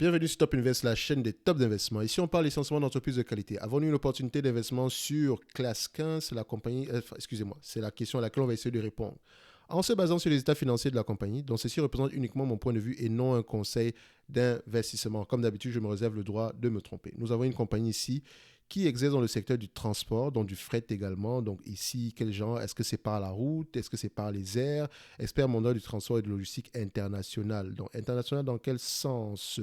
Bienvenue sur Top Invest, la chaîne des top d'investissement. Ici, on parle essentiellement d'entreprises de qualité. Avons-nous une opportunité d'investissement sur Class 15? C'est la compagnie, c'est la question à laquelle on va essayer de répondre. En se basant sur les états financiers de la compagnie, dont ceci représente uniquement mon point de vue et non un conseil d'investissement. Comme d'habitude, je me réserve le droit de me tromper. Nous avons une compagnie ici qui exerce dans le secteur du transport, donc du fret également. Donc ici, quel genre? Est-ce que c'est par la route? Est-ce que c'est par les airs? Expert mondial du transport et de logistique international. Donc international dans quel sens?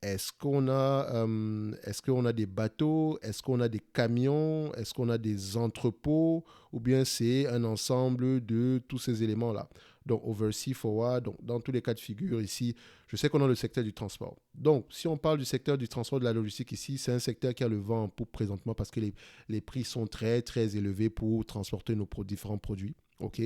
Est-ce qu'on a des bateaux? Est-ce qu'on a des camions? Est-ce qu'on a des entrepôts? Ou bien c'est un ensemble de tous ces éléments-là? Donc, overseas, forward, donc dans tous les cas de figure ici, je sais qu'on a le secteur du transport. Donc, si on parle du secteur du transport de la logistique ici, c'est un secteur qui a le vent en poupe présentement parce que les prix sont très, très élevés pour transporter nos différents produits. OK?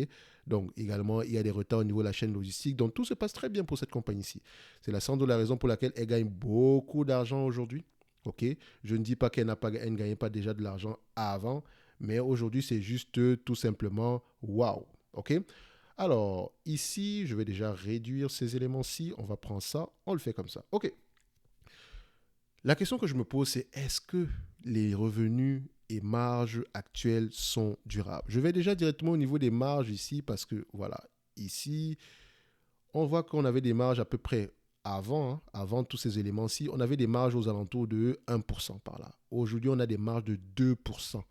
Donc, également, il y a des retards au niveau de la chaîne logistique. Donc, tout se passe très bien pour cette compagnie-ci. C'est sans doute la raison pour laquelle elle gagne beaucoup d'argent aujourd'hui. OK? Je ne dis pas qu'elle ne gagnait pas déjà de l'argent avant, mais aujourd'hui, c'est juste tout simplement waouh. OK? Alors, ici, je vais déjà réduire ces éléments-ci. On va prendre ça, on le fait comme ça. OK. La question que je me pose, c'est est-ce que les revenus et marges actuelles sont durables? Je vais déjà directement au niveau des marges ici parce que, voilà, ici, on voit qu'on avait des marges à peu près avant tous ces éléments-ci, on avait des marges aux alentours de 1% par là. Aujourd'hui, on a des marges de 2%.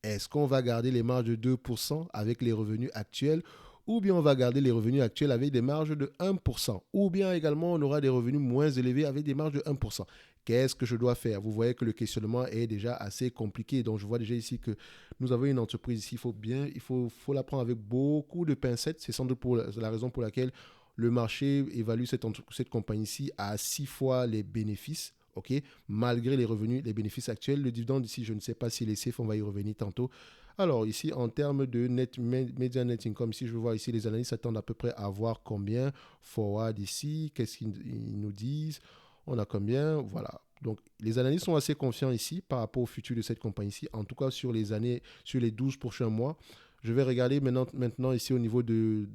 Est-ce qu'on va garder les marges de 2% avec les revenus actuels ou bien on va garder les revenus actuels avec des marges de 1%? Ou bien également on aura des revenus moins élevés avec des marges de 1%. Qu'est-ce que je dois faire? Vous voyez que le questionnement est déjà assez compliqué. Donc je vois déjà ici que nous avons une entreprise ici. Il faut la prendre avec beaucoup de pincettes. C'est sans doute la raison pour laquelle le marché évalue cette compagnie-ci à 6 fois les bénéfices. OK, malgré les revenus, les bénéfices actuels. Le dividende ici, je ne sais pas s'il est safe, on va y revenir tantôt. Alors ici, en termes de media net income, ici, je veux voir ici, les analystes s'attendent à peu près à voir combien. Forward ici, qu'est-ce qu'ils nous disent? On a combien? Voilà. Donc, les analystes sont assez confiants ici par rapport au futur de cette compagnie-ci, en tout cas sur les 12 prochains mois. Je vais regarder maintenant ici au niveau de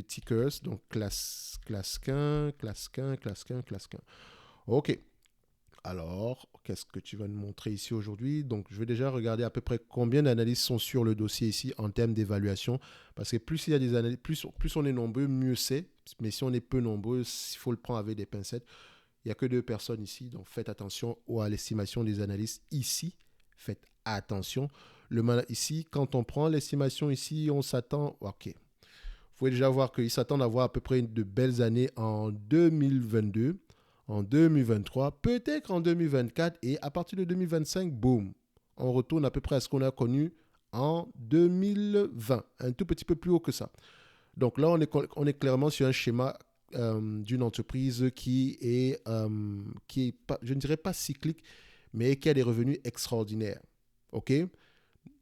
tickers, donc classe 15, classe 15, classe 15, classe 15. OK. Alors, qu'est-ce que tu vas nous montrer ici aujourd'hui? Donc, je vais déjà regarder à peu près combien d'analystes sont sur le dossier ici en termes d'évaluation. Parce que plus il y a des analystes, plus on est nombreux, mieux c'est. Mais si on est peu nombreux, il faut le prendre avec des pincettes. Il n'y a que 2 personnes ici. Donc, faites attention à l'estimation des analystes ici. Faites attention. Ici, quand on prend l'estimation ici, on s'attend... OK. Vous pouvez déjà voir qu'ils s'attendent à avoir à peu près de belles années en 2022. En 2023, peut-être en 2024 et à partir de 2025, boum, on retourne à peu près à ce qu'on a connu en 2020, un tout petit peu plus haut que ça. Donc là, on est clairement sur un schéma d'une entreprise qui est pas, je ne dirais pas cyclique, mais qui a des revenus extraordinaires. OK?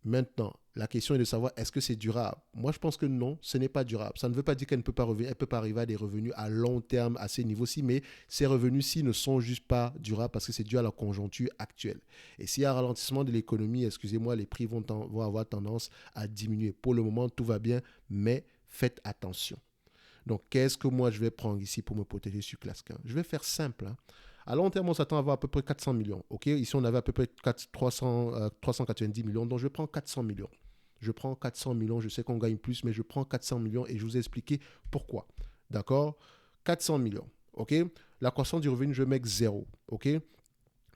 Maintenant, la question est de savoir est-ce que c'est durable. Moi, je pense que non, ce n'est pas durable. Ça ne veut pas dire qu'elle ne peut pas revenir, elle peut pas arriver à des revenus à long terme à ces niveaux-ci, mais ces revenus-ci ne sont juste pas durables parce que c'est dû à la conjoncture actuelle. Et s'il y a un ralentissement de l'économie, excusez-moi, les prix vont avoir tendance à diminuer. Pour le moment, tout va bien, mais faites attention. Donc, qu'est-ce que moi je vais prendre ici pour me protéger sur classe 15? Je vais faire simple. À long terme, on s'attend à avoir à peu près 400 millions. OK? Ici, on avait à peu près 390 millions. Donc, je prends 400 millions. Je prends 400 millions. Je sais qu'on gagne plus, mais je prends 400 millions et je vous ai expliqué pourquoi. D'accord? 400 millions. OK? La croissance du revenu, je mets 0. OK?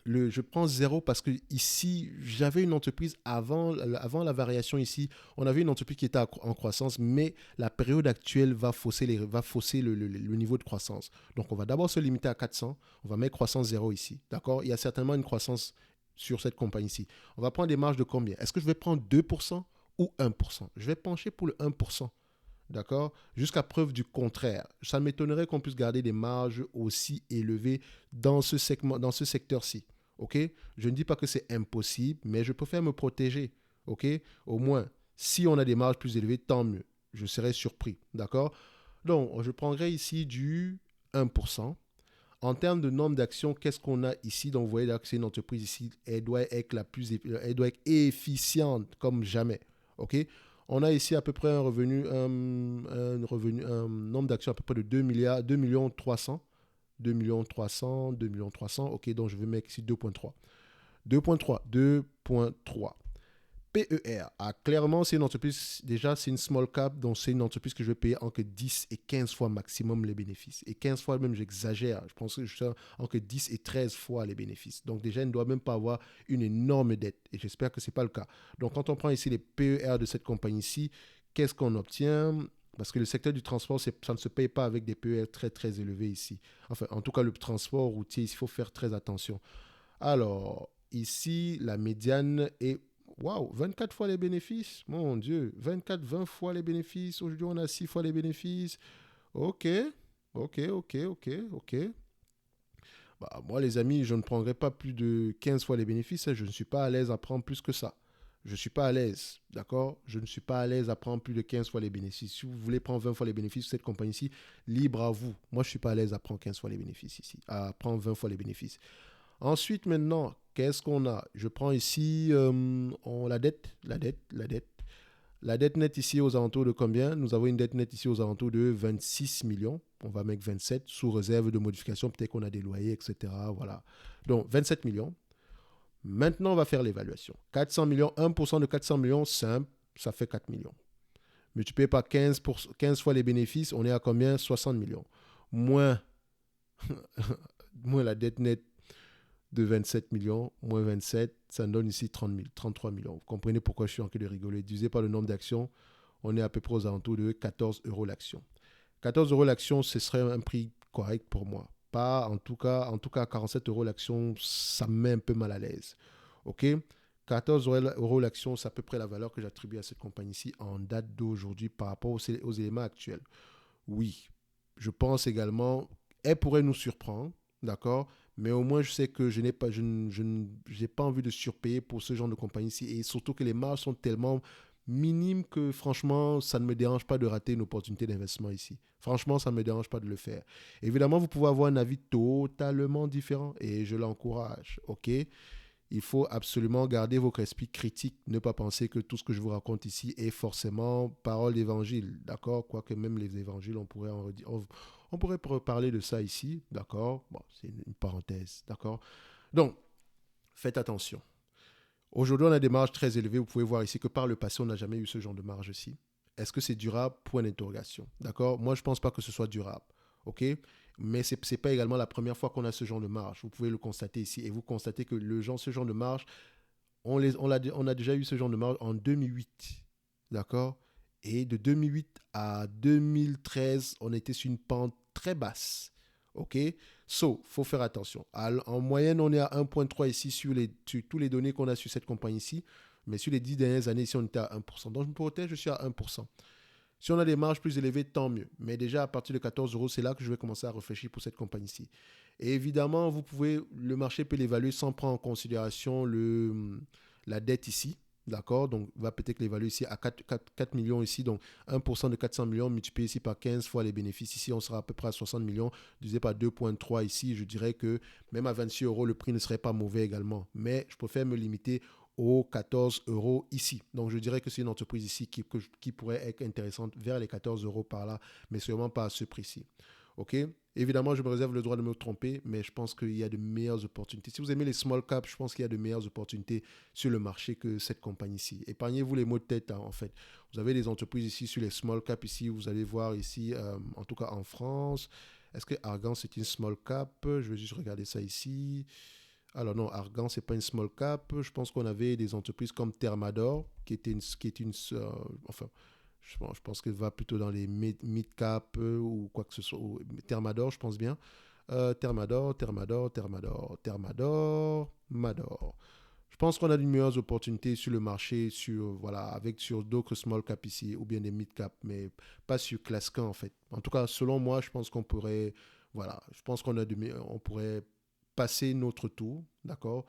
Je prends 0 parce que ici, j'avais une entreprise avant la variation ici. On avait une entreprise qui était en croissance, mais la période actuelle va fausser le niveau de croissance. Donc, on va d'abord se limiter à 400. On va mettre croissance 0 ici. D'accord? Il y a certainement une croissance sur cette compagnie-ci. On va prendre des marges de combien? Est-ce que je vais prendre 2% ou 1%? Je vais pencher pour le 1%. D'accord? Jusqu'à preuve du contraire. Ça m'étonnerait qu'on puisse garder des marges aussi élevées dans ce secteur-ci. OK? Je ne dis pas que c'est impossible, mais je préfère me protéger. OK? Au moins, si on a des marges plus élevées, tant mieux. Je serais surpris. D'accord? Donc, je prendrai ici du 1%. En termes de nombre d'actions, qu'est-ce qu'on a ici? Donc, vous voyez là que c'est une entreprise ici. Elle doit être elle doit être efficiente comme jamais. OK? On a ici à peu près un nombre d'actions à peu près de 2 milliards, 2 millions 300. 2 300 000, 2 300 000. Ok, donc je vais mettre ici 2.3. 2.3. PER. Ah, clairement, c'est une entreprise, déjà, c'est une small cap, donc c'est une entreprise que je vais payer entre 10 et 15 fois maximum les bénéfices. Et 15 fois même, j'exagère. Je pense que je suis entre 10 et 13 fois les bénéfices. Donc déjà, elle ne doit même pas avoir une énorme dette. Et j'espère que ce n'est pas le cas. Donc quand on prend ici les PER de cette compagnie-ci, qu'est-ce qu'on obtient? Parce que le secteur du transport, ça ne se paye pas avec des PER très, très élevés ici. Enfin, en tout cas, le transport routier, il faut faire très attention. Alors, ici, la médiane est, waouh, 24 fois les bénéfices. Mon Dieu, 24, 20 fois les bénéfices. Aujourd'hui, on a 6 fois les bénéfices. Ok, ok. Bah, moi, les amis, je ne prendrai pas plus de 15 fois les bénéfices. Je ne suis pas à l'aise à prendre plus que ça. Je ne suis pas à l'aise, d'accord? Je ne suis pas à l'aise à prendre plus de 15 fois les bénéfices. Si vous voulez prendre 20 fois les bénéfices de cette compagnie-ci, libre à vous. Moi, je ne suis pas à l'aise à prendre 15 fois les bénéfices ici, à prendre 20 fois les bénéfices. Ensuite, maintenant, qu'est-ce qu'on a? Je prends ici la dette, La dette nette ici aux alentours de combien? Nous avons une dette nette ici aux alentours de 26 millions. On va mettre 27 sous réserve de modification. Peut-être qu'on a des loyers, etc. Voilà. Donc, 27 millions. Maintenant, on va faire l'évaluation. 400 millions, 1% de 400 millions, simple, ça fait 4 millions. Multiplié par 15 fois les bénéfices, on est à combien? 60 millions. Moins, moins la dette nette de 27 millions, moins 27, ça donne ici 30 000, 33 millions. Vous comprenez pourquoi je suis en train de rigoler. Divisé par le nombre d'actions, on est à peu près aux alentours de 14 euros l'action. 14 euros l'action, ce serait un prix correct pour moi. Pas en tout cas, à 47 euros l'action, ça me met un peu mal à l'aise. OK? 14 euros l'action, c'est à peu près la valeur que j'attribue à cette compagnie-ci en date d'aujourd'hui par rapport aux éléments actuels. Oui, je pense également, elle pourrait nous surprendre, d'accord? Mais au moins, je sais que je n'ai pas, j'ai pas envie de surpayer pour ce genre de compagnie-ci. Et surtout que les marges sont tellement minimes que franchement, ça ne me dérange pas de rater une opportunité d'investissement ici. Franchement, ça ne me dérange pas de le faire. Évidemment, vous pouvez avoir un avis totalement différent et je l'encourage, ok? Il faut absolument garder votre esprit critique, ne pas penser que tout ce que je vous raconte ici est forcément parole d'évangile, d'accord? Quoique même les évangiles, on pourrait parler de ça ici, d'accord? Bon, c'est une parenthèse, d'accord? Donc, faites attention. Aujourd'hui, on a des marges très élevées. Vous pouvez voir ici que par le passé, on n'a jamais eu ce genre de marge-ci. Est-ce que c'est durable? Point d'interrogation. D'accord? Moi, je ne pense pas que ce soit durable. OK? Mais ce n'est pas également la première fois qu'on a ce genre de marge. Vous pouvez le constater ici. Et vous constatez que ce genre de marge, on a déjà eu ce genre de marge en 2008. D'accord? Et de 2008 à 2013, on était sur une pente très basse. OK? So, il faut faire attention. En moyenne, on est à 1,3 ici sur tous les données qu'on a sur cette compagnie-ci. Mais sur les 10 dernières années, ici, on était à 1%. Donc, je me protège, je suis à 1%. Si on a des marges plus élevées, tant mieux. Mais déjà, à partir de 14 euros, c'est là que je vais commencer à réfléchir pour cette compagnie-ci. Et évidemment, le marché peut l'évaluer sans prendre en considération la dette ici. D'accord? Donc, va peut-être l'évaluer ici à 4 millions ici. Donc, 1% de 400 millions multiplié ici par 15 fois les bénéfices. Ici, on sera à peu près à 60 millions. Divisé par 2,3 ici, je dirais que même à 26 euros, le prix ne serait pas mauvais également. Mais je préfère me limiter aux 14 euros ici. Donc, je dirais que c'est une entreprise ici qui pourrait être intéressante vers les 14 euros par là, mais sûrement pas à ce prix-ci. OK? Évidemment, je me réserve le droit de me tromper, mais je pense qu'il y a de meilleures opportunités. Si vous aimez les small caps, je pense qu'il y a de meilleures opportunités sur le marché que cette compagnie-ci. Épargnez-vous les maux de tête, hein, en fait. Vous avez des entreprises ici sur les small caps ici. Vous allez voir ici, en tout cas en France. Est-ce que Argan, c'est une small cap? Je vais juste regarder ça ici. Alors non, Argan, c'est pas une small cap. Je pense qu'on avait des entreprises comme Thermador, enfin, je pense qu'elle va plutôt dans les mid-cap ou quoi que ce soit. Thermador, je pense bien. Mador. Je pense qu'on a de meilleures opportunités sur le marché, sur d'autres small cap ici, ou bien des mid cap, mais pas sur Clascan en fait. En tout cas, selon moi, je pense qu'on pourrait, voilà, je pense on pourrait passer notre tour, d'accord?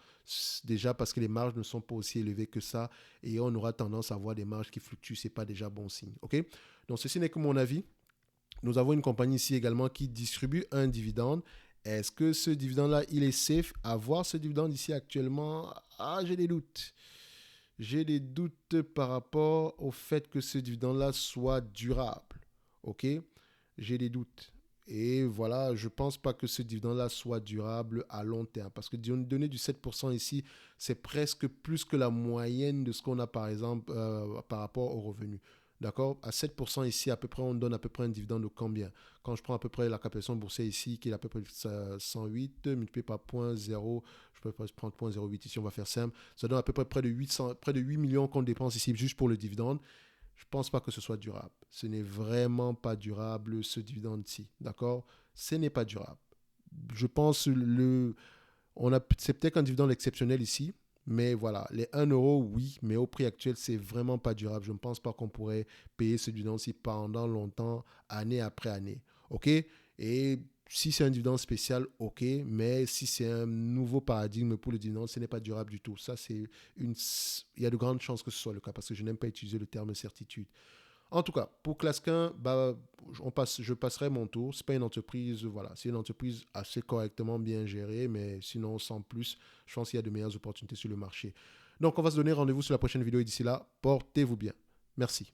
Déjà parce que les marges ne sont pas aussi élevées que ça et on aura tendance à avoir des marges qui fluctuent, c'est pas déjà bon signe, ok? Donc ceci n'est que mon avis. Nous avons une compagnie ici également qui distribue un dividende. Est-ce que ce dividende-là, il est safe? Avoir ce dividende ici actuellement, j'ai des doutes. J'ai des doutes par rapport au fait que ce dividende-là soit durable. OK? J'ai des doutes. Et voilà, je ne pense pas que ce dividende-là soit durable à long terme. Parce que donner du 7% ici, c'est presque plus que la moyenne de ce qu'on a par exemple par rapport aux revenus. D'accord? À 7% ici, à peu près, on donne à peu près un dividende de combien? Quand je prends à peu près la capitalisation boursière ici, qui est à peu près 108, multiplié par 0.0, je peux prendre 0.08 ici, on va faire simple. Ça donne à peu près près de 8 millions qu'on dépense ici juste pour le dividende. Je ne pense pas que ce soit durable. Ce n'est vraiment pas durable, ce dividende-ci. D'accord? Ce n'est pas durable. Je pense c'est peut-être un dividende exceptionnel ici, mais voilà, les 1 euro, oui, mais au prix actuel, c'est vraiment pas durable. Je ne pense pas qu'on pourrait payer ce dividende-ci pendant longtemps, année après année. OK? Et si c'est un dividende spécial, OK, mais si c'est un nouveau paradigme pour le dividende, ce n'est pas durable du tout. Ça, il y a de grandes chances que ce soit le cas parce que je n'aime pas utiliser le terme certitude. En tout cas, pour Clasquin, je passerai mon tour. C'est pas une entreprise, voilà, c'est une entreprise assez correctement bien gérée, mais sinon, sans plus, je pense qu'il y a de meilleures opportunités sur le marché. Donc, on va se donner rendez-vous sur la prochaine vidéo et d'ici là, portez-vous bien. Merci.